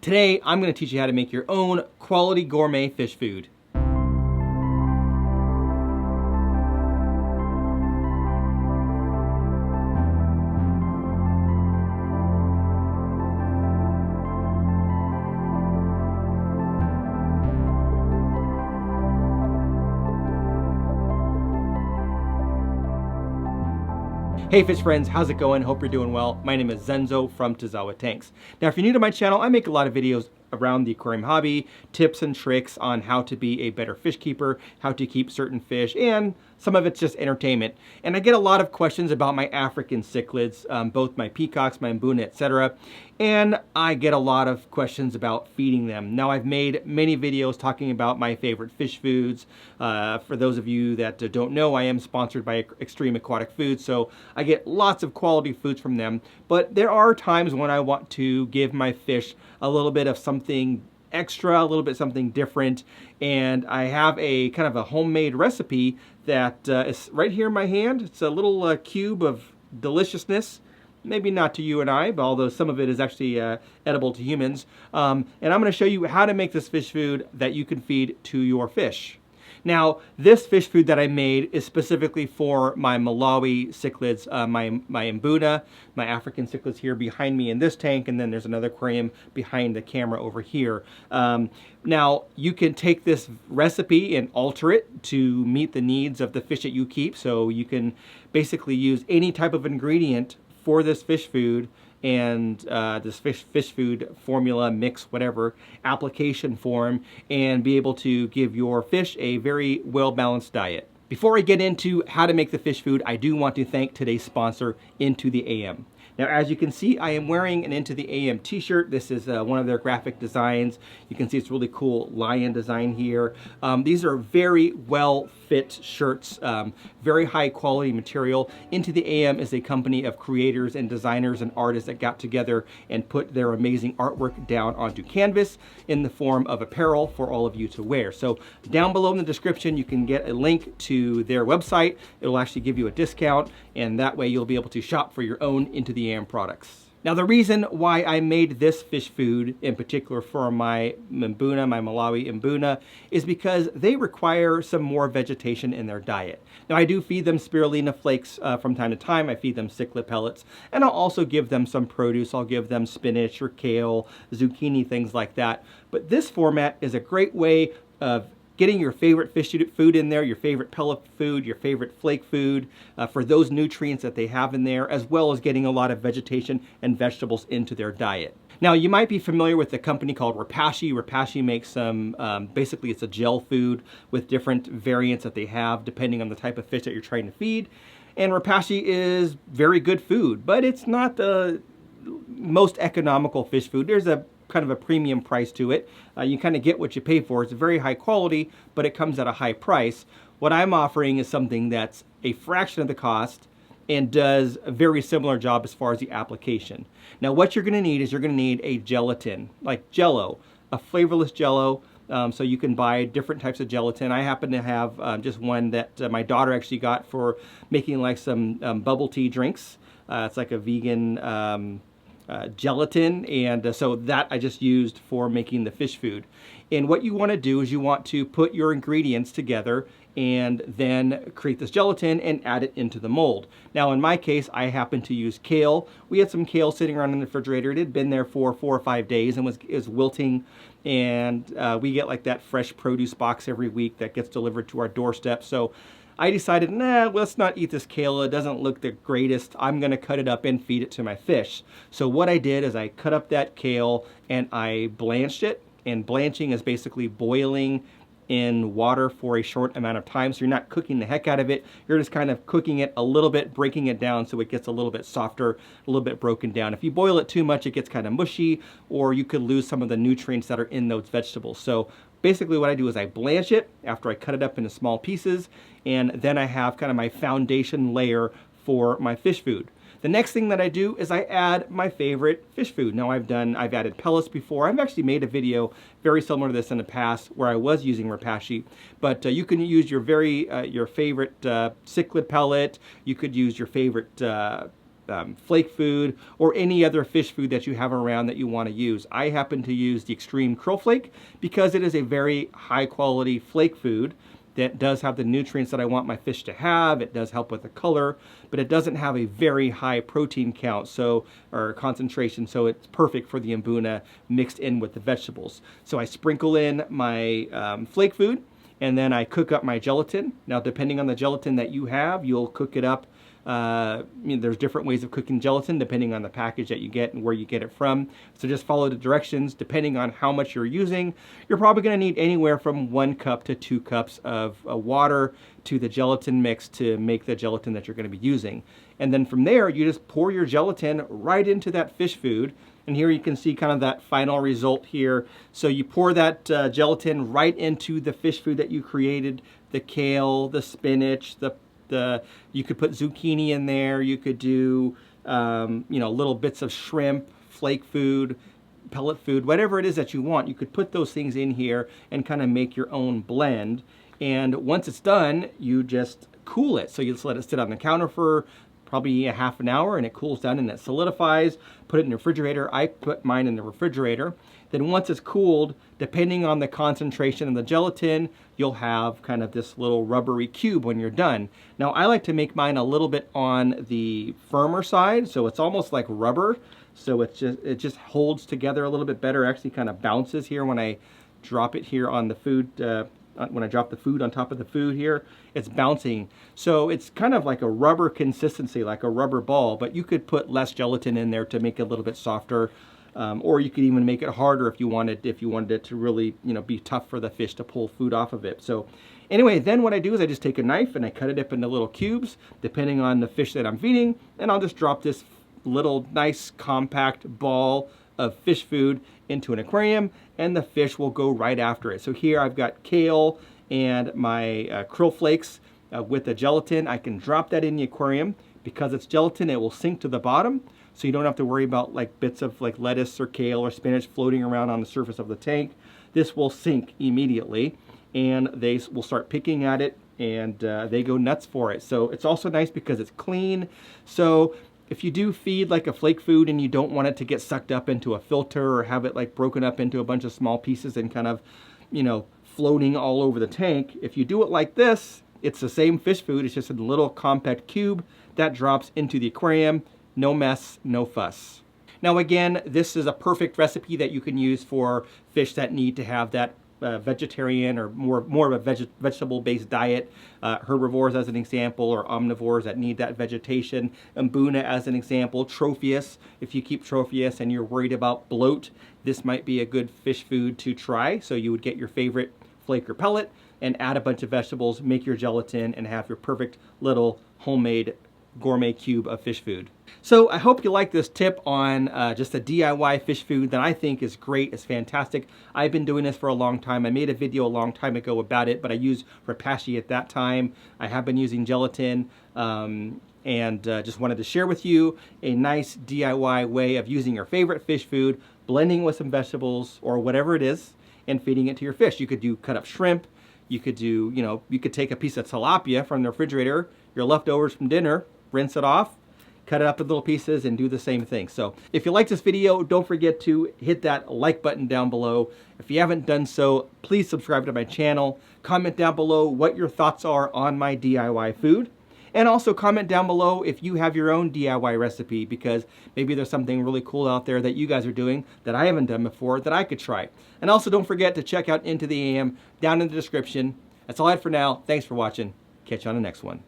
Today, I'm going to teach you how to make your own quality gourmet fish food. Hey fish friends, how's it going? Hope you're doing well. My name is Zenzo from Tazawa Tanks. Now if you're new to my channel, I make a lot of videos around the aquarium hobby, tips and tricks on how to be a better fish keeper, how to keep certain fish, and some of it's just entertainment. And I get a lot of questions about my African cichlids, both my peacocks, my Mbuna, etc. And I get a lot of questions about feeding them. Now I've made many videos talking about my favorite fish foods. For those of you that don't know, I am sponsored by Extreme Aquatic Foods, so I get lots of quality foods from them. But there are times when I want to give my fish a little bit of something extra, a little bit something different, and I have a kind of a homemade recipe that is right here in my hand. It's a little cube of deliciousness. Maybe not to you and I, but although some of it is actually edible to humans. And I'm going to show you how to make this fish food that you can feed to your fish. Now, this fish food that I made is specifically for my Malawi cichlids, my Mbuna, my African cichlids here behind me in this tank, and then there's another aquarium behind the camera over here. Now, you can take this recipe and alter it to meet the needs of the fish that you keep, so you can basically use any type of ingredient for this fish food and this fish food formula, mix, whatever, application form, and be able to give your fish a very well-balanced diet. Before I get into how to make the fish food, I do want to thank today's sponsor, Into the AM. Now, as you can see, I am wearing an Into the AM t-shirt. This is one of their graphic designs. You can see it's really cool lion design here. These are very well fit shirts, very high quality material. Into the AM is a company of creators and designers and artists that got together and put their amazing artwork down onto canvas in the form of apparel for all of you to wear. So down below in the description, you can get a link to their website. It'll actually give you a discount, and that way you'll be able to shop for your own Into the AM products. Now, the reason why I made this fish food in particular for my Mbuna, my Malawi Mbuna, is because they require some more vegetation in their diet. Now, I do feed them spirulina flakes from time to time. I feed them cichlid pellets, and I'll also give them some produce. I'll give them spinach or kale, zucchini, things like that. But this format is a great way of getting your favorite fish food in there, your favorite pellet food, your favorite flake food, for those nutrients that they have in there, as well as getting a lot of vegetation and vegetables into their diet. Now, you might be familiar with a company called Repashy. Repashy makes some, basically it's a gel food with different variants that they have depending on the type of fish that you're trying to feed. And Repashy is very good food, but it's not the most economical fish food. There's a kind of a premium price to it. You kind of get what you pay for. It's very high quality, but it comes at a high price. What I'm offering is something that's a fraction of the cost and does a very similar job as far as the application. Now, what you're going to need is you're going to need a gelatin, like Jello, a flavorless Jello. So you can buy different types of gelatin. I happen to have just one that my daughter actually got for making like some bubble tea drinks. It's like a vegan gelatin, and so that I just used for making the fish food. And what you want to do is you want to put your ingredients together and then create this gelatin and add it into the mold. Now in my case, I happen to use kale. We had some kale sitting around in the refrigerator. It had been there for 4 or 5 days and was wilting, and we get like that fresh produce box every week that gets delivered to our doorstep. So I decided, nah, let's not eat this kale. It doesn't look the greatest. I'm going to cut it up and feed it to my fish. So what I did is I cut up that kale and I blanched it. And blanching is basically boiling in water for a short amount of time. So you're not cooking the heck out of it. You're just kind of cooking it a little bit, breaking it down so it gets a little bit softer, a little bit broken down. If you boil it too much, it gets kind of mushy, or you could lose some of the nutrients that are in those vegetables. So basically what I do is I blanch it after I cut it up into small pieces, and then I have kind of my foundation layer for my fish food. The next thing that I do is I add my favorite fish food. Now I've added pellets before. I've actually made a video very similar to this in the past where I was using Repashy, but you can use your favorite cichlid pellet. You could use your favorite flake food or any other fish food that you have around that you want to use. I happen to use the Extreme Krill Flake because it is a very high quality flake food that does have the nutrients that I want my fish to have. It does help with the color, but it doesn't have a very high protein count or concentration, so it's perfect for the Mbuna mixed in with the vegetables. So I sprinkle in my flake food, and then I cook up my gelatin. Now, depending on the gelatin that you have, you'll cook it up. There's different ways of cooking gelatin depending on the package that you get and where you get it from. So just follow the directions. Depending on how much you're using, you're probably going to need anywhere from 1 cup to 2 cups of water to the gelatin mix to make the gelatin that you're going to be using. And then from there, you just pour your gelatin right into that fish food. And here you can see kind of that final result here. So you pour that gelatin right into the fish food that you created, the kale, the spinach, you could put zucchini in there. You could do, little bits of shrimp, flake food, pellet food, whatever it is that you want. You could put those things in here and kind of make your own blend. And once it's done, you just cool it. So you just let it sit on the counter for probably a half an hour, and it cools down and it solidifies. Put it in the refrigerator. I put mine in the refrigerator. Then once it's cooled, depending on the concentration of the gelatin, you'll have kind of this little rubbery cube when you're done. Now, I like to make mine a little bit on the firmer side, so it's almost like rubber. So it just holds together a little bit better. Actually kind of bounces here when I drop it here on the food. When I drop the food on top of the food here, it's bouncing. So it's kind of like a rubber consistency, like a rubber ball, but you could put less gelatin in there to make it a little bit softer. Or you could even make it harder if you wanted it to really, be tough for the fish to pull food off of it. So anyway, then what I do is I just take a knife and I cut it up into little cubes, depending on the fish that I'm feeding, and I'll just drop this little nice compact ball of fish food into an aquarium, and the fish will go right after it. So here I've got kale and my krill flakes with the gelatin. I can drop that in the aquarium. Because it's gelatin, it will sink to the bottom, so you don't have to worry about like bits of like lettuce or kale or spinach floating around on the surface of the tank. This will sink immediately, and they will start picking at it, and they go nuts for it. So it's also nice because it's clean. So if you do feed like a flake food and you don't want it to get sucked up into a filter or have it like broken up into a bunch of small pieces and kind of, floating all over the tank, if you do it like this, it's the same fish food. It's just a little compact cube that drops into the aquarium. No mess, no fuss. Now again, this is a perfect recipe that you can use for fish that need to have that vegetarian or more of a vegetable-based diet. Herbivores as an example, or omnivores that need that vegetation. Mbuna as an example. Tropheus, if you keep tropheus and you're worried about bloat, this might be a good fish food to try. So you would get your favorite flake or pellet and add a bunch of vegetables, make your gelatin, and have your perfect little homemade gourmet cube of fish food. So I hope you like this tip on just a DIY fish food that I think is great. It's fantastic. I've been doing this for a long time. I made a video a long time ago about it, but I used rapashi at that time. I have been using gelatin, and just wanted to share with you a nice DIY way of using your favorite fish food, blending with some vegetables or whatever it is, and feeding it to your fish. You could do cut up shrimp. You could do, you could take a piece of tilapia from the refrigerator, your leftovers from dinner, rinse it off, cut it up in little pieces, and do the same thing. So if you like this video, don't forget to hit that like button down below. If you haven't done so, please subscribe to my channel. Comment down below what your thoughts are on my DIY food. And also comment down below if you have your own DIY recipe, because maybe there's something really cool out there that you guys are doing that I haven't done before that I could try. And also don't forget to check out Into the AM down in the description. That's all I had for now. Thanks for watching. Catch you on the next one.